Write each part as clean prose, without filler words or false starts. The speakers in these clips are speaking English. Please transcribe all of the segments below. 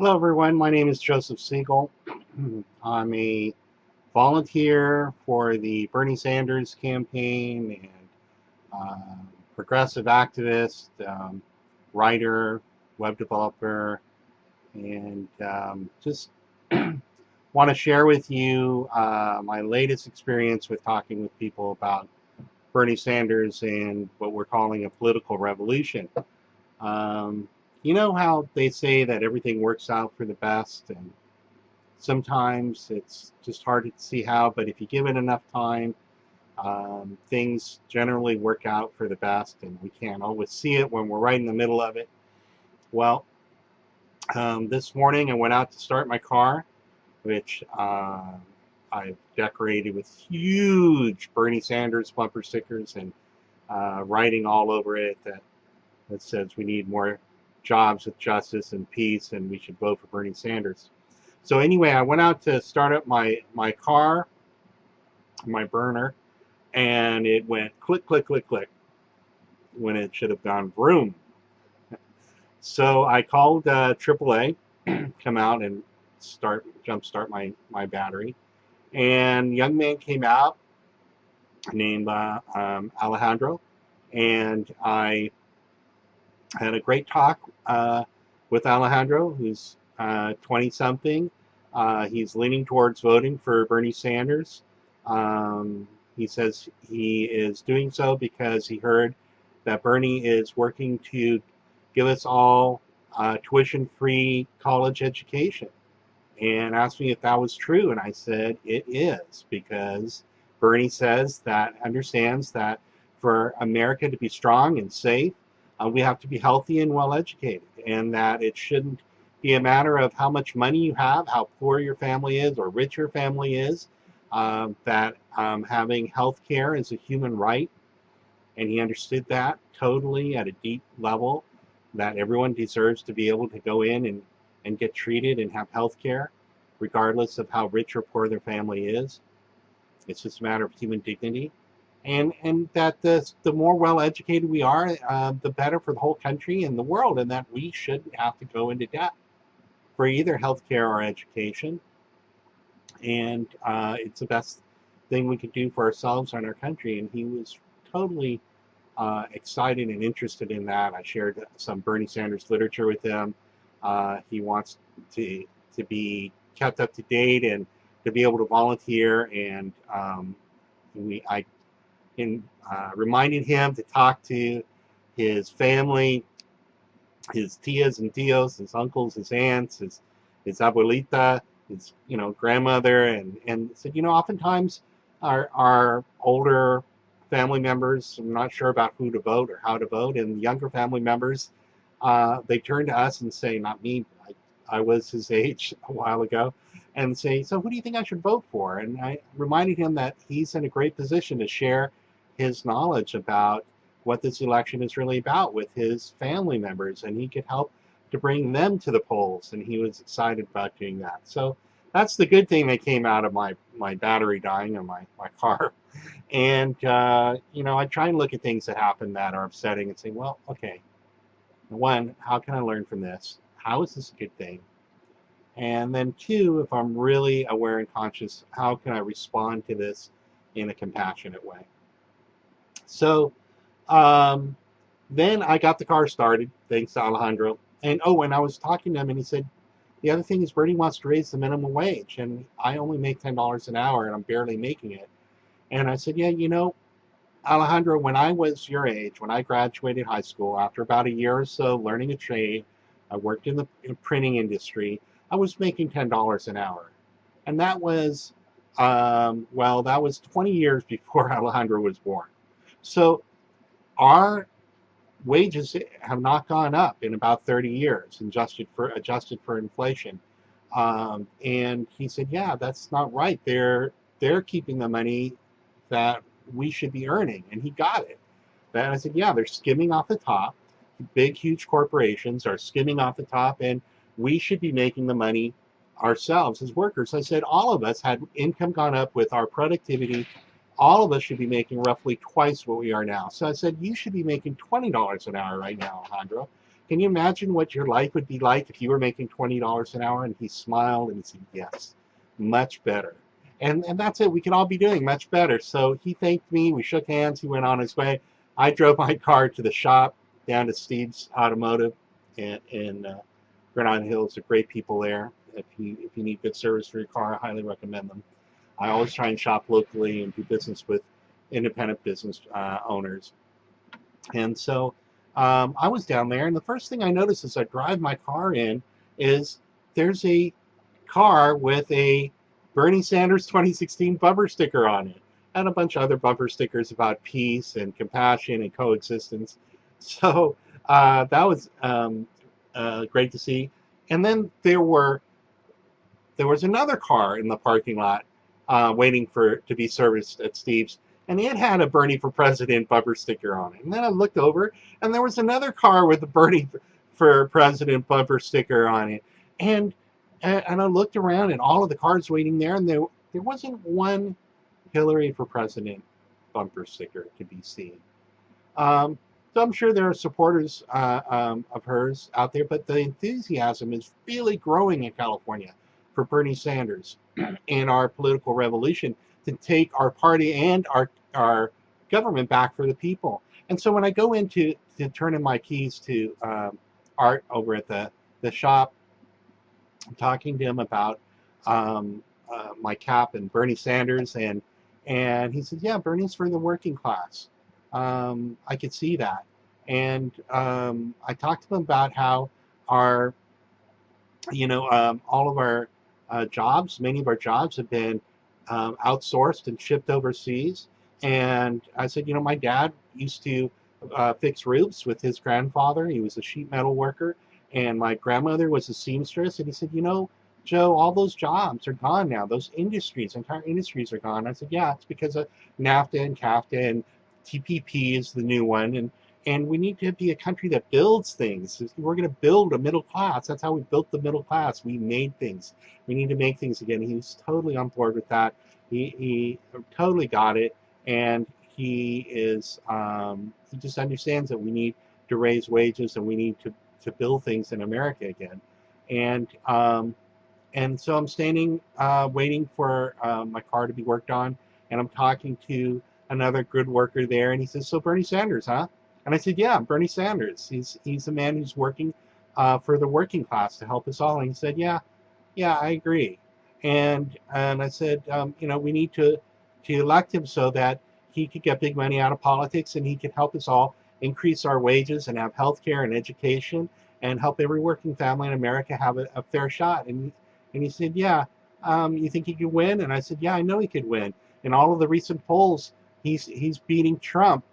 Hello, everyone. My name is Joseph Siegel. I'm a volunteer for the Bernie Sanders campaign and progressive activist, writer, web developer, and just want to share with you my latest experience with talking with people about Bernie Sanders and what we're calling a political revolution. Um, you know how they say that everything works out for the best, and sometimes it's just hard to see how, but if you give it enough time, things generally work out for the best, and we can't always see it when we're right in the middle of it. Well, this morning I went out to start my car, which I've decorated with huge Bernie Sanders bumper stickers and writing all over it that says we need more jobs with justice and peace, and we should vote for Bernie Sanders. So anyway, I went out to start up my car, my burner, and it went click, click, click, click, when it should have gone vroom. So I called AAA, come out and jumpstart my battery. And a young man came out named Alejandro, and I had a great talk with Alejandro, who's 20-something. He's leaning towards voting for Bernie Sanders. He says he is doing so because he heard that Bernie is working to give us all tuition-free college education, and asked me if that was true. And I said it is, because Bernie says that understands that for America to be strong and safe, we have to be healthy and well educated, and that it shouldn't be a matter of how much money you have, how poor your family is, or rich your family is. That having health care is a human right, and he understood that totally at a deep level, that everyone deserves to be able to go in and get treated and have health care, regardless of how rich or poor their family is. It's just a matter of human dignity. And that the more well educated we are, the better for the whole country and the world, and that we shouldn't have to go into debt for either health care or education. And it's the best thing we could do for ourselves and our country. And he was totally excited and interested in that. I shared some Bernie Sanders literature with him. He wants to be kept up to date and to be able to volunteer. And I reminded him to talk to his family, his tias and tios, his uncles, his aunts, his abuelita, his grandmother, and said, oftentimes our older family members are not sure about who to vote or how to vote, and younger family members, they turn to us and say, not me, I was his age a while ago, and say, so who do you think I should vote for? And I reminded him that he's in a great position to share his knowledge about what this election is really about with his family members, and he could help to bring them to the polls, and he was excited about doing that. So that's the good thing that came out of my battery dying on my car. And I try and look at things that happen that are upsetting and say, well, okay, one, how can I learn from this? How is this a good thing? And then two, if I'm really aware and conscious, how can I respond to this in a compassionate way? So then I got the car started, thanks to Alejandro. And I was talking to him, and he said, the other thing is Bernie wants to raise the minimum wage, and I only make $10 an hour, and I'm barely making it. And I said, yeah, Alejandro, when I was your age, when I graduated high school, after about a year or so learning a trade, I worked in the printing industry, I was making $10 an hour. And that was, that was 20 years before Alejandro was born. So our wages have not gone up in about 30 years, adjusted for inflation. And he said, yeah, that's not right. They're keeping the money that we should be earning, and he got it. And I said, yeah, they're skimming off the top. Big, huge corporations are skimming off the top, and we should be making the money ourselves as workers. I said, all of us, had income gone up with our productivity, all of us should be making roughly twice what we are now. So I said, you should be making $20 an hour right now, Alejandro, can you imagine what your life would be like if you were making $20 an hour? And he smiled and he said, yes, much better. And that's it. We can all be doing much better. So he thanked me. We shook hands. He went on his way. I drove my car to the shop down to Steve's Automotive in Grand Island Hills. They're great people there. If you need good service for your car, I highly recommend them. I always try and shop locally and do business with independent business owners. And so I was down there, and the first thing I noticed as I drive my car in is there's a car with a Bernie Sanders 2016 bumper sticker on it, and a bunch of other bumper stickers about peace and compassion and coexistence. So that was great to see. And then there was another car in the parking lot waiting to be serviced at Steve's, and it had a Bernie for President bumper sticker on it. And then I looked over, and there was another car with a Bernie for President bumper sticker on it. And I looked around, and all of the cars waiting there, and there wasn't one Hillary for President bumper sticker to be seen. So I'm sure there are supporters of hers out there, but the enthusiasm is really growing in California for Bernie Sanders and our political revolution to take our party and our government back for the people. And so when I go in to turn in my keys to Art over at the shop, I'm talking to him about my cap and Bernie Sanders, and he said, yeah, Bernie's for the working class. I could see that. And I talked to him about how our, all of our jobs, many of our jobs have been outsourced and shipped overseas. And I said, my dad used to fix roofs with his grandfather. He was a sheet metal worker. And my grandmother was a seamstress. And he said, Joe, all those jobs are gone now. Those industries, entire industries are gone. I said, yeah, it's because of NAFTA and CAFTA, and TPP is the new one. And we need to be a country that builds things. We're going to build a middle class. That's how we built the middle class. We made things. We need to make things again. He was totally on board with that. He totally got it. And he just understands that we need to raise wages and we need to build things in America again. And so I'm standing waiting for my car to be worked on, and I'm talking to another good worker there, and he says, so Bernie Sanders, huh? And I said, yeah, Bernie Sanders. He's a man who's working for the working class to help us all. And he said, yeah, I agree. And I said, we need to elect him so that he could get big money out of politics and he could help us all increase our wages and have health care and education and help every working family in America have a fair shot. And he said, yeah, you think he could win? And I said, yeah, I know he could win. In all of the recent polls, he's beating Trump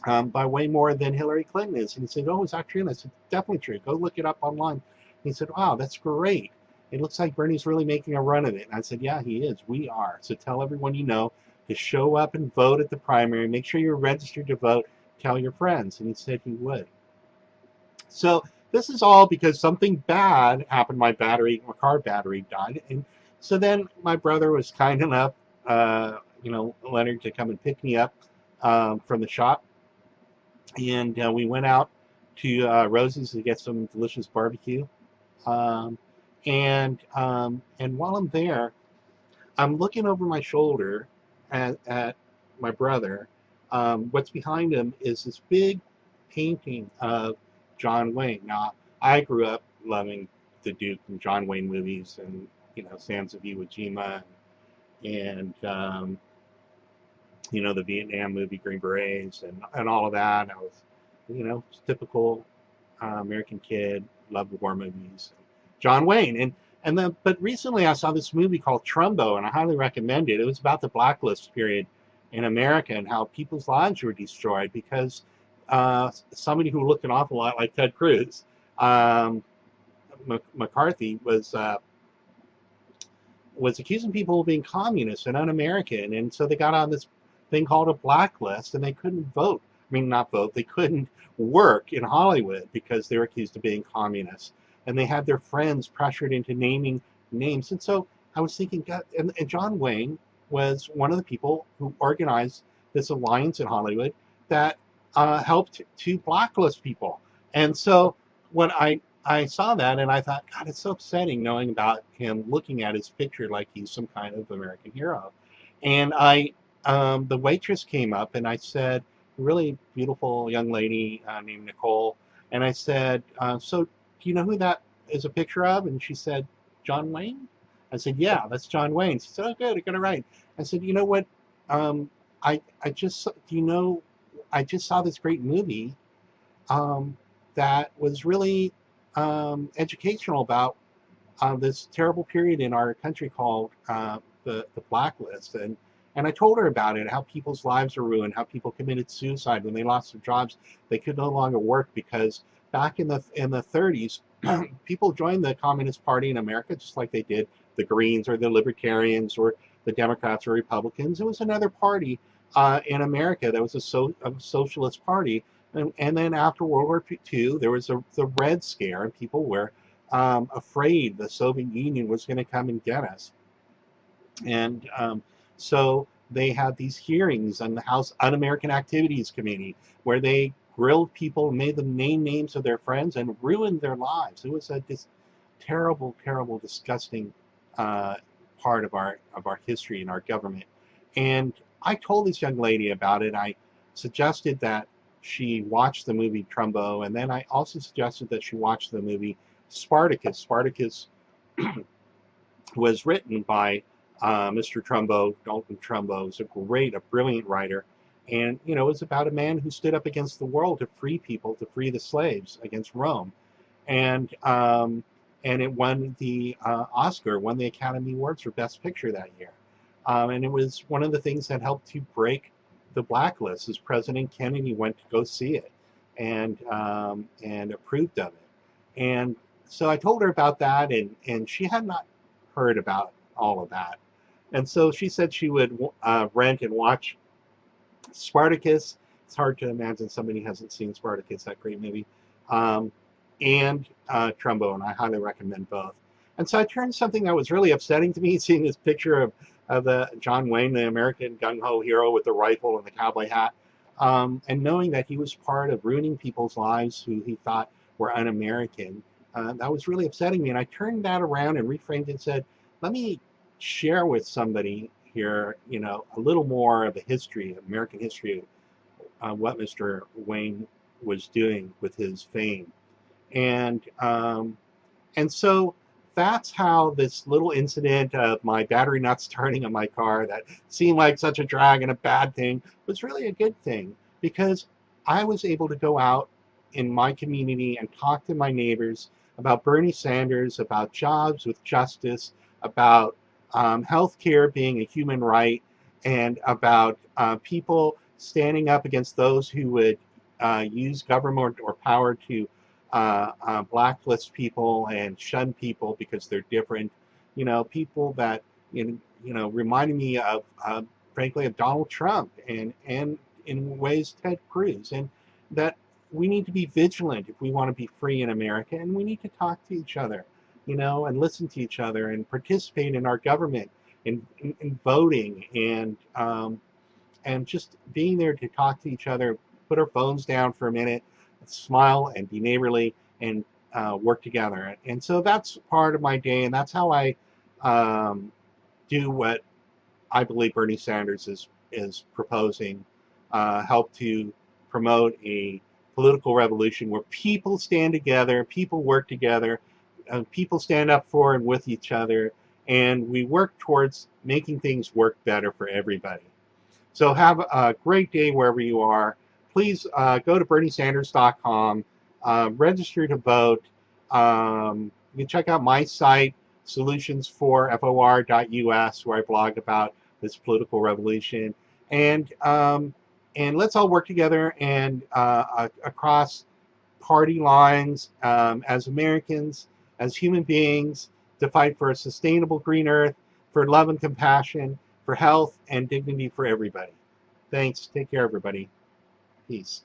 by way more than Hillary Clinton is. And he said, oh, is that true? And I said, definitely true. Go look it up online. And he said, wow, that's great. It looks like Bernie's really making a run of it. And I said, yeah, he is. We are. So tell everyone you know to show up and vote at the primary. Make sure you're registered to vote. Tell your friends. And he said he would. So this is all because something bad happened. My car battery died. And so then my brother was kind enough, Leonard, to come and pick me up from the shop. And we went out to Rosie's to get some delicious barbecue. And while I'm there, I'm looking over my shoulder at my brother. What's behind him is this big painting of John Wayne. Now, I grew up loving the Duke and John Wayne movies, and Sands of Iwo Jima, and the Vietnam movie Green Berets, and all of that. I was, typical American kid, loved war movies. John Wayne, but recently I saw this movie called Trumbo, and I highly recommend it. It was about the blacklist period in America and how people's lives were destroyed because somebody who looked an awful lot like Ted Cruz, McCarthy, was accusing people of being communist and un-American, and so they got on this thing called a blacklist, and they couldn't vote. I mean, not vote. They couldn't work in Hollywood because they were accused of being communists, and they had their friends pressured into naming names. And so I was thinking, God, and John Wayne was one of the people who organized this alliance in Hollywood that helped to blacklist people. And so when I saw that and I thought, God, it's so upsetting knowing about him looking at his picture like he's some kind of American hero. And the waitress came up and I said, a really beautiful young lady named Nicole, and I said, so do you know who that is a picture of? And she said, John Wayne. I said, yeah, that's John Wayne. She said, oh, good, I got it right. I said, you know what? I just, do you know, I just saw this great movie um, that was really educational about this terrible period in our country called the Blacklist. And I told her about it, how people's lives are ruined, how people committed suicide when they lost their jobs. They could no longer work because back in the 30s, people joined the Communist Party in America just like they did the Greens or the Libertarians or the Democrats or Republicans. It was another party in America that was a socialist party. And then after World War II, there was the Red Scare, and people were afraid the Soviet Union was going to come and get us. And so they had these hearings on the House Un-American Activities Committee where they grilled people, made them name names of their friends, and ruined their lives. It was this terrible, terrible, disgusting part of our history and our government. And I told this young lady about it. I suggested that she watch the movie Trumbo, and then I also suggested that she watch the movie Spartacus. Spartacus was written by Mr. Trumbo, Dalton Trumbo. He's a brilliant writer. And, you know, it's about a man who stood up against the world to free people, to free the slaves against Rome. And it won the Oscar, won the Academy Awards for Best Picture that year. And it was one of the things that helped to break the blacklist, as President Kennedy went to go see it and approved of it. And so I told her about that, and she had not heard about all of that. And so she said she would rent and watch Spartacus. It's hard to imagine somebody hasn't seen Spartacus, that great movie, and Trumbo, and I highly recommend both. And so I turned something that was really upsetting to me, seeing this picture of the John Wayne, the American gung-ho hero with the rifle and the cowboy hat, and knowing that he was part of ruining people's lives who he thought were un-American. That was really upsetting me, and I turned that around and reframed it and said, let me share with somebody here, you know, a little more of the history, American history, of what Mr. Wayne was doing with his fame. And so that's how this little incident of my battery not starting on my car that seemed like such a drag and a bad thing was really a good thing, because I was able to go out in my community and talk to my neighbors about Bernie Sanders, about jobs with justice, about healthcare being a human right, and about people standing up against those who would use government or power to blacklist people and shun people because they're different. You know, people that reminded me of frankly of Donald Trump and in ways Ted Cruz, and that we need to be vigilant if we want to be free in America, and we need to talk to each other, you know, and listen to each other and participate in our government, in voting, and just being there to talk to each other, put our phones down for a minute, smile and be neighborly, and work together. And so that's part of my day, and that's how I do what I believe Bernie Sanders is proposing, help to promote a political revolution where people stand together, people work together, people stand up for and with each other, and we work towards making things work better for everybody. So have a great day wherever you are. Please go to BernieSanders.com, register to vote. You can check out my site, solutionsforfor.us, where I blog about this political revolution. And let's all work together and across party lines as Americans, as human beings, to fight for a sustainable green earth, for love and compassion, for health and dignity for everybody. Thanks. Take care, everybody. Peace.